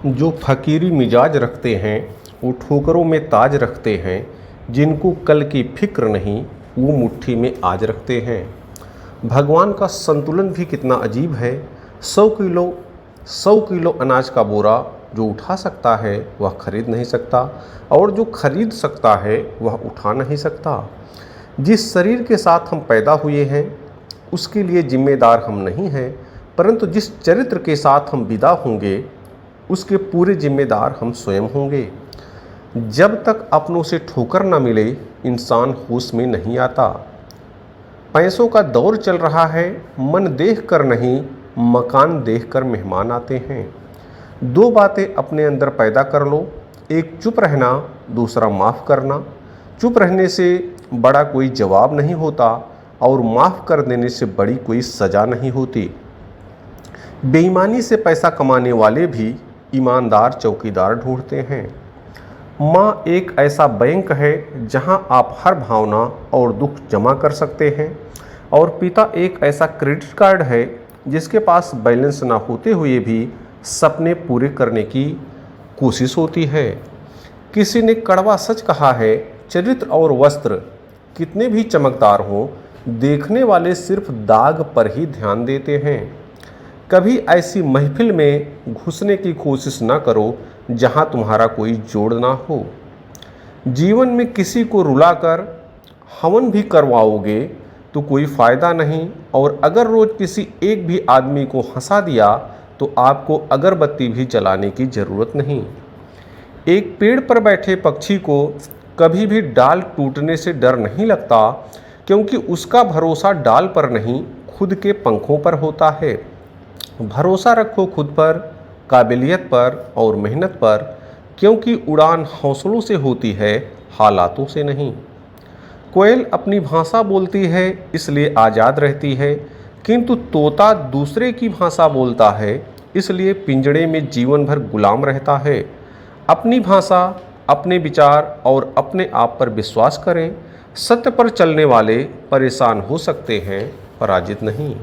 जो फ़कीरी मिजाज रखते हैं वो ठोकरों में ताज रखते हैं, जिनको कल की फिक्र नहीं वो मुट्ठी में आज रखते हैं। भगवान का संतुलन भी कितना अजीब है। 100 किलो अनाज का बोरा जो उठा सकता है वह खरीद नहीं सकता, और जो खरीद सकता है वह उठा नहीं सकता। जिस शरीर के साथ हम पैदा हुए हैं उसके लिए जिम्मेदार हम नहीं हैं, परंतु जिस चरित्र के साथ हम विदा होंगे उसके पूरे जिम्मेदार हम स्वयं होंगे। जब तक अपनों से ठोकर न मिले इंसान होश में नहीं आता। पैसों का दौर चल रहा है, मन देख कर नहीं मकान देख कर मेहमान आते हैं। दो बातें अपने अंदर पैदा कर लो, एक चुप रहना, दूसरा माफ़ करना। चुप रहने से बड़ा कोई जवाब नहीं होता और माफ़ कर देने से बड़ी कोई सज़ा नहीं होती। बेईमानी से पैसा कमाने वाले भी ईमानदार चौकीदार ढूंढते हैं। माँ एक ऐसा बैंक है जहाँ आप हर भावना और दुख जमा कर सकते हैं, और पिता एक ऐसा क्रेडिट कार्ड है जिसके पास बैलेंस ना होते हुए भी सपने पूरे करने की कोशिश होती है। किसी ने कड़वा सच कहा है, चरित्र और वस्त्र कितने भी चमकदार हों, देखने वाले सिर्फ दाग पर ही ध्यान देते हैं। कभी ऐसी महफिल में घुसने की कोशिश ना करो जहां तुम्हारा कोई जोड़ ना हो। जीवन में किसी को रुलाकर हवन भी करवाओगे तो कोई फ़ायदा नहीं, और अगर रोज़ किसी एक भी आदमी को हंसा दिया तो आपको अगरबत्ती भी जलाने की ज़रूरत नहीं। एक पेड़ पर बैठे पक्षी को कभी भी डाल टूटने से डर नहीं लगता, क्योंकि उसका भरोसा डाल पर नहीं खुद के पंखों पर होता है। भरोसा रखो खुद पर, काबिलियत पर और मेहनत पर, क्योंकि उड़ान हौसलों से होती है, हालातों से नहीं। कोयल अपनी भाषा बोलती है इसलिए आज़ाद रहती है, किंतु तोता दूसरे की भाषा बोलता है इसलिए पिंजड़े में जीवन भर गुलाम रहता है। अपनी भाषा, अपने विचार और अपने आप पर विश्वास करें। सत्य पर चलने वाले परेशान हो सकते हैं, पराजित नहीं।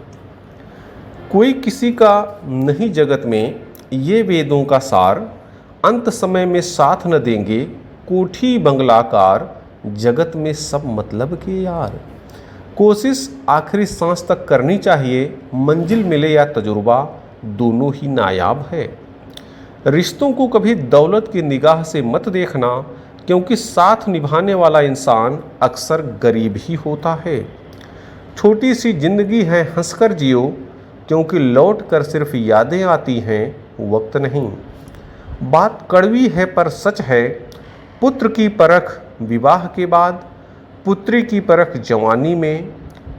कोई किसी का नहीं जगत में, ये वेदों का सार। अंत समय में साथ न देंगे कोठी बंगलाकार, जगत में सब मतलब के यार। कोशिश आखिरी सांस तक करनी चाहिए, मंजिल मिले या तजुर्बा दोनों ही नायाब है। रिश्तों को कभी दौलत की निगाह से मत देखना, क्योंकि साथ निभाने वाला इंसान अक्सर गरीब ही होता है। छोटी सी जिंदगी है, हंसकर जियो, क्योंकि लौट कर सिर्फ यादें आती हैं, वक्त नहीं। बात कड़वी है पर सच है, पुत्र की परख विवाह के बाद, पुत्री की परख जवानी में,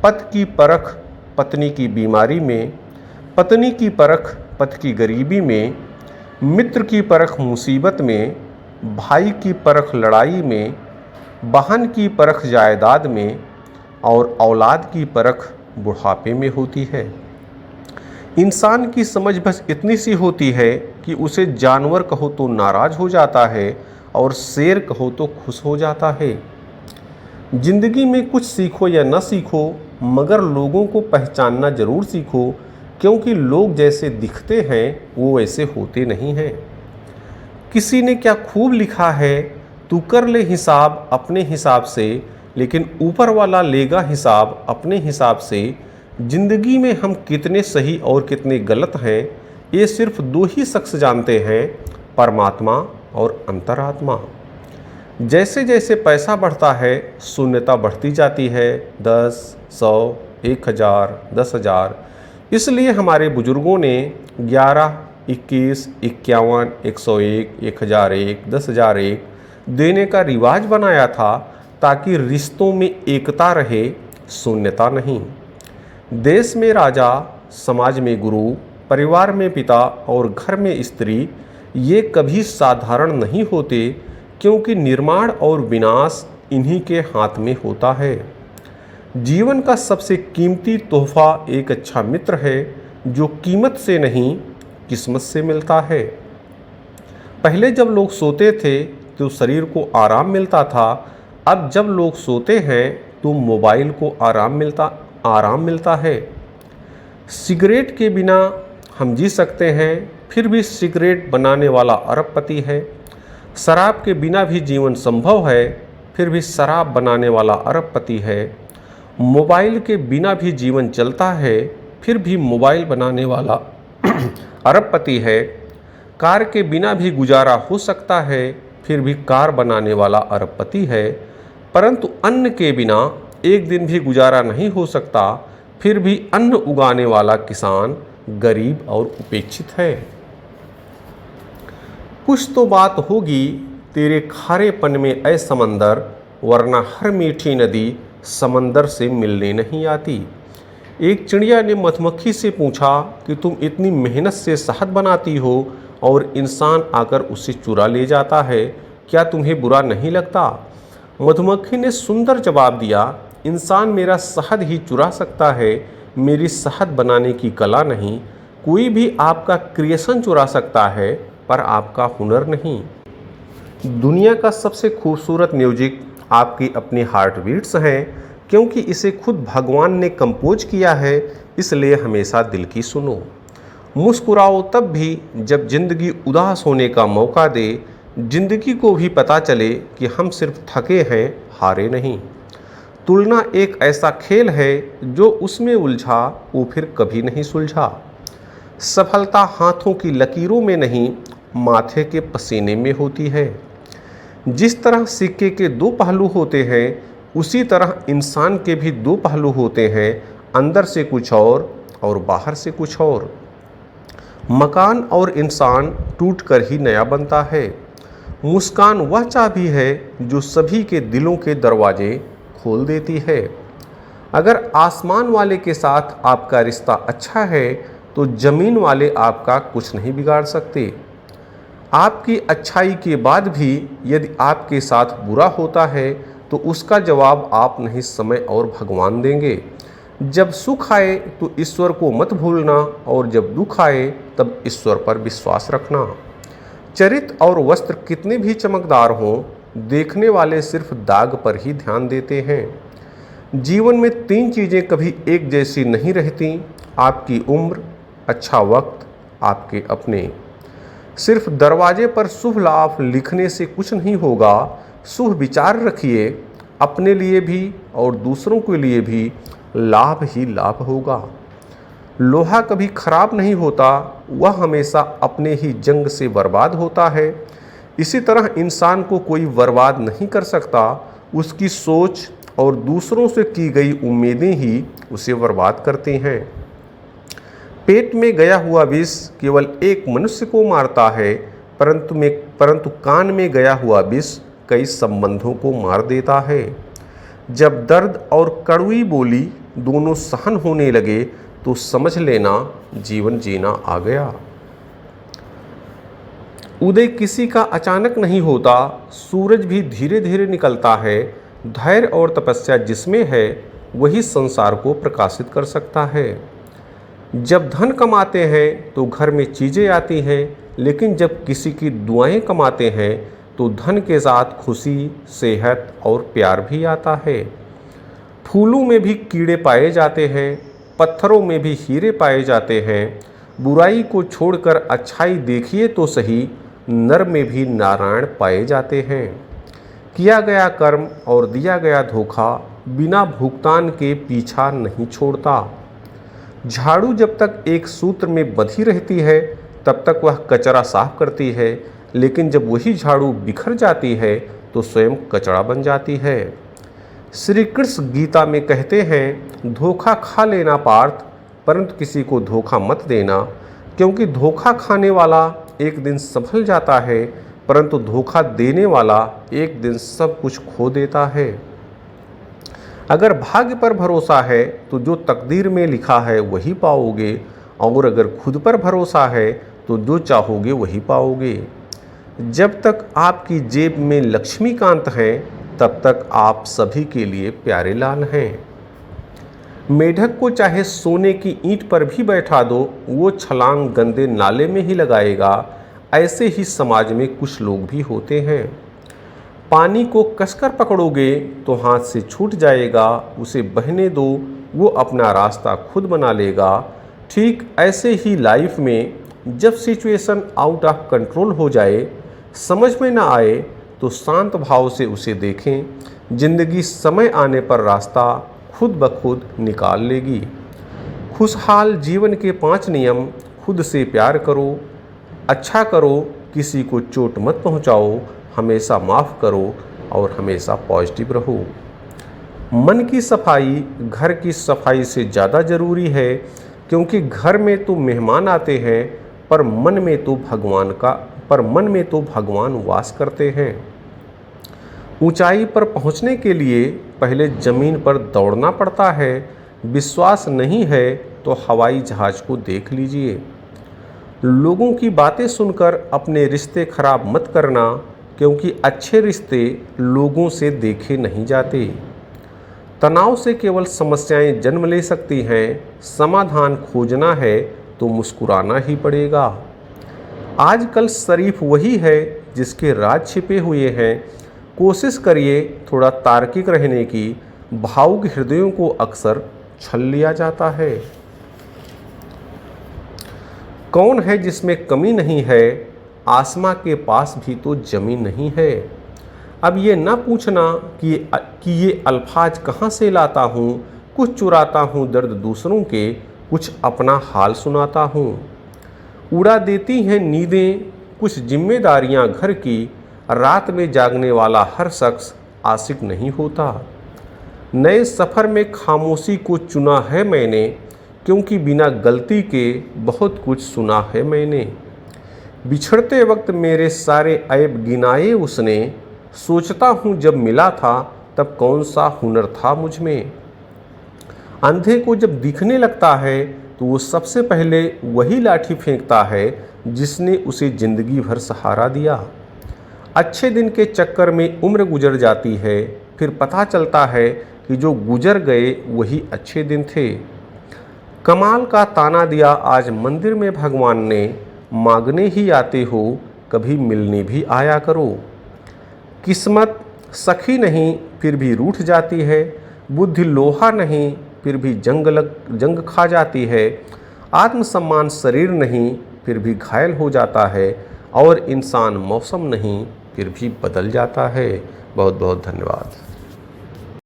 पति की परख पत्नी की बीमारी में, पत्नी की परख पति की गरीबी में, मित्र की परख मुसीबत में, भाई की परख लड़ाई में, बहन की परख जायदाद में, और औलाद की परख बुढ़ापे में होती है। इंसान की समझ बस इतनी सी होती है कि उसे जानवर कहो तो नाराज़ हो जाता है और शेर कहो तो खुश हो जाता है। जिंदगी में कुछ सीखो या न सीखो, मगर लोगों को पहचानना ज़रूर सीखो, क्योंकि लोग जैसे दिखते हैं वो वैसे होते नहीं हैं। किसी ने क्या खूब लिखा है, तू कर ले हिसाब अपने हिसाब से, लेकिन ऊपर वाला लेगा हिसाब अपने हिसाब से। जिंदगी में हम कितने सही और कितने गलत हैं ये सिर्फ दो ही शख्स जानते हैं, परमात्मा और अंतरात्मा। जैसे जैसे पैसा बढ़ता है शून्यता बढ़ती जाती है, 10, 100, 1000, 10,000। इसलिए हमारे बुजुर्गों ने 11, 21, 51, 101, 1001, 10,001 देने का रिवाज बनाया था, ताकि रिश्तों में एकता रहे, शून्यता नहीं। देश में राजा, समाज में गुरु, परिवार में पिता और घर में स्त्री, ये कभी साधारण नहीं होते, क्योंकि निर्माण और विनाश इन्हीं के हाथ में होता है। जीवन का सबसे कीमती तोहफा एक अच्छा मित्र है, जो कीमत से नहीं किस्मत से मिलता है। पहले जब लोग सोते थे तो शरीर को आराम मिलता था, अब जब लोग सोते हैं तो मोबाइल को आराम मिलता है। सिगरेट के बिना हम जी सकते हैं, फिर भी सिगरेट बनाने वाला अरबपति है। शराब के बिना भी जीवन संभव है, फिर भी शराब बनाने वाला अरबपति है। मोबाइल के बिना भी जीवन चलता है, फिर भी मोबाइल बनाने वाला अरबपति है। कार के बिना भी गुजारा हो सकता है, फिर भी कार बनाने वाला अरबपति है। परंतु अन्न के बिना एक दिन भी गुजारा नहीं हो सकता, फिर भी अन्न उगाने वाला किसान गरीब और उपेक्षित है। कुछ तो बात होगी तेरे खारेपन में ऐ समंदर, वरना हर मीठी नदी समंदर से मिलने नहीं आती। एक चिड़िया ने मधुमक्खी से पूछा कि तुम इतनी मेहनत से शहद बनाती हो और इंसान आकर उसे चुरा ले जाता है, क्या तुम्हें बुरा नहीं लगता? मधुमक्खी ने सुंदर जवाब दिया, इंसान मेरा शहद ही चुरा सकता है, मेरी शहद बनाने की कला नहीं। कोई भी आपका क्रिएशन चुरा सकता है, पर आपका हुनर नहीं। दुनिया का सबसे खूबसूरत म्यूजिक आपकी अपनी हार्ट बीट्स हैं, क्योंकि इसे खुद भगवान ने कंपोज किया है, इसलिए हमेशा दिल की सुनो। मुस्कुराओ तब भी जब जिंदगी उदास होने का मौका दे, जिंदगी को भी पता चले कि हम सिर्फ थके हैं, हारे नहीं। तुलना एक ऐसा खेल है जो उसमें उलझा वो फिर कभी नहीं सुलझा। सफलता हाथों की लकीरों में नहीं, माथे के पसीने में होती है। जिस तरह सिक्के के दो पहलू होते हैं, उसी तरह इंसान के भी दो पहलू होते हैं, अंदर से कुछ और बाहर से कुछ और। मकान और इंसान टूटकर ही नया बनता है। मुस्कान वह चाबी है जो सभी के दिलों के दरवाजे खोल देती है। अगर आसमान वाले के साथ आपका रिश्ता अच्छा है, तो ज़मीन वाले आपका कुछ नहीं बिगाड़ सकते। आपकी अच्छाई के बाद भी यदि आपके साथ बुरा होता है, तो उसका जवाब आप नहीं, समय और भगवान देंगे। जब सुख आए तो ईश्वर को मत भूलना, और जब दुख आए तब ईश्वर पर विश्वास रखना। चरित्र और वस्त्र कितने भी चमकदार हों, देखने वाले सिर्फ दाग पर ही ध्यान देते हैं। जीवन में तीन चीज़ें कभी एक जैसी नहीं रहती, आपकी उम्र, अच्छा वक्त, आपके अपने। सिर्फ दरवाजे पर शुभ लाभ लिखने से कुछ नहीं होगा। शुभ विचार रखिए, अपने लिए भी और दूसरों के लिए भी लाभ ही लाभ होगा। लोहा कभी खराब नहीं होता, वह हमेशा अपने ही जंग से बर्बाद होता है। इसी तरह इंसान को कोई बर्बाद नहीं कर सकता, उसकी सोच और दूसरों से की गई उम्मीदें ही उसे बर्बाद करती हैं। पेट में गया हुआ विष केवल एक मनुष्य को मारता है, परंतु कान में गया हुआ विष कई संबंधों को मार देता है। जब दर्द और कड़वी बोली दोनों सहन होने लगे, तो समझ लेना जीवन जीना आ गया। उदय किसी का अचानक नहीं होता, सूरज भी धीरे धीरे निकलता है। धैर्य और तपस्या जिसमें है, वही संसार को प्रकाशित कर सकता है। जब धन कमाते हैं तो घर में चीज़ें आती हैं, लेकिन जब किसी की दुआएं कमाते हैं तो धन के साथ खुशी, सेहत और प्यार भी आता है। फूलों में भी कीड़े पाए जाते हैं, पत्थरों में भी हीरे पाए जाते हैं। बुराई को छोड़कर अच्छाई देखिए तो सही, नर में भी नारायण पाए जाते हैं। किया गया कर्म और दिया गया धोखा बिना भुगतान के पीछा नहीं छोड़ता। झाड़ू जब तक एक सूत्र में बंधी रहती है, तब तक वह कचरा साफ करती है, लेकिन जब वही झाड़ू बिखर जाती है तो स्वयं कचरा बन जाती है। श्री कृष्ण गीता में कहते हैं, धोखा खा लेना पार्थ, परंतु किसी को धोखा मत देना, क्योंकि धोखा खाने वाला एक दिन संभल जाता है, परंतु धोखा देने वाला एक दिन सब कुछ खो देता है। अगर भाग्य पर भरोसा है तो जो तकदीर में लिखा है वही पाओगे, और अगर खुद पर भरोसा है तो जो चाहोगे वही पाओगे। जब तक आपकी जेब में लक्ष्मीकांत हैं, तब तक आप सभी के लिए प्यारे लाल हैं। मेढक को चाहे सोने की ईंट पर भी बैठा दो, वो छलांग गंदे नाले में ही लगाएगा। ऐसे ही समाज में कुछ लोग भी होते हैं। पानी को कसकर पकड़ोगे तो हाथ से छूट जाएगा, उसे बहने दो, वो अपना रास्ता खुद बना लेगा। ठीक ऐसे ही लाइफ में जब सिचुएशन आउट ऑफ कंट्रोल हो जाए, समझ में ना आए, तो शांत भाव से उसे देखें। जिंदगी समय आने पर रास्ता खुद ब खुद निकाल लेगी। खुशहाल जीवन के 5 नियम। खुद से प्यार करो, अच्छा करो, किसी को चोट मत पहुंचाओ, हमेशा माफ़ करो और हमेशा पॉजिटिव रहो। मन की सफाई घर की सफाई से ज़्यादा ज़रूरी है, क्योंकि घर में तो मेहमान आते हैं पर मन में तो भगवान वास करते हैं। ऊंचाई पर पहुंचने के लिए पहले ज़मीन पर दौड़ना पड़ता है। विश्वास नहीं है तो हवाई जहाज़ को देख लीजिए। लोगों की बातें सुनकर अपने रिश्ते खराब मत करना, क्योंकि अच्छे रिश्ते लोगों से देखे नहीं जाते। तनाव से केवल समस्याएं जन्म ले सकती हैं। समाधान खोजना है तो मुस्कुराना ही पड़ेगा। आजकल शरीफ वही है जिसके राज छिपे हुए हैं। कोशिश करिए थोड़ा तार्किक रहने की। भावुक हृदयों को अक्सर छल लिया जाता है। कौन है जिसमें कमी नहीं है? आसमां के पास भी तो ज़मीन नहीं है। अब ये ना पूछना कि ये अल्फाज कहाँ से लाता हूँ। कुछ चुराता हूँ दर्द दूसरों के, कुछ अपना हाल सुनाता हूँ। उड़ा देती हैं नींदें कुछ जिम्मेदारियाँ घर की। रात में जागने वाला हर शख्स आशिक नहीं होता। नए सफ़र में खामोशी को चुना है मैंने, क्योंकि बिना गलती के बहुत कुछ सुना है मैंने। बिछड़ते वक्त मेरे सारे ऐब गिनाए उसने। सोचता हूँ जब मिला था तब कौन सा हुनर था मुझ में। अंधे को जब दिखने लगता है तो वो सबसे पहले वही लाठी फेंकता है जिसने उसे ज़िंदगी भर सहारा दिया। अच्छे दिन के चक्कर में उम्र गुजर जाती है, फिर पता चलता है कि जो गुजर गए वही अच्छे दिन थे। कमाल का ताना दिया आज मंदिर में भगवान ने। मांगने ही आते हो, कभी मिलने भी आया करो। किस्मत सखी नहीं फिर भी रूठ जाती है। बुद्धि लोहा नहीं फिर भी जंग खा जाती है। आत्मसम्मान शरीर नहीं फिर भी घायल हो जाता है। और इंसान मौसम नहीं फिर भी बदल जाता है। बहुत बहुत धन्यवाद।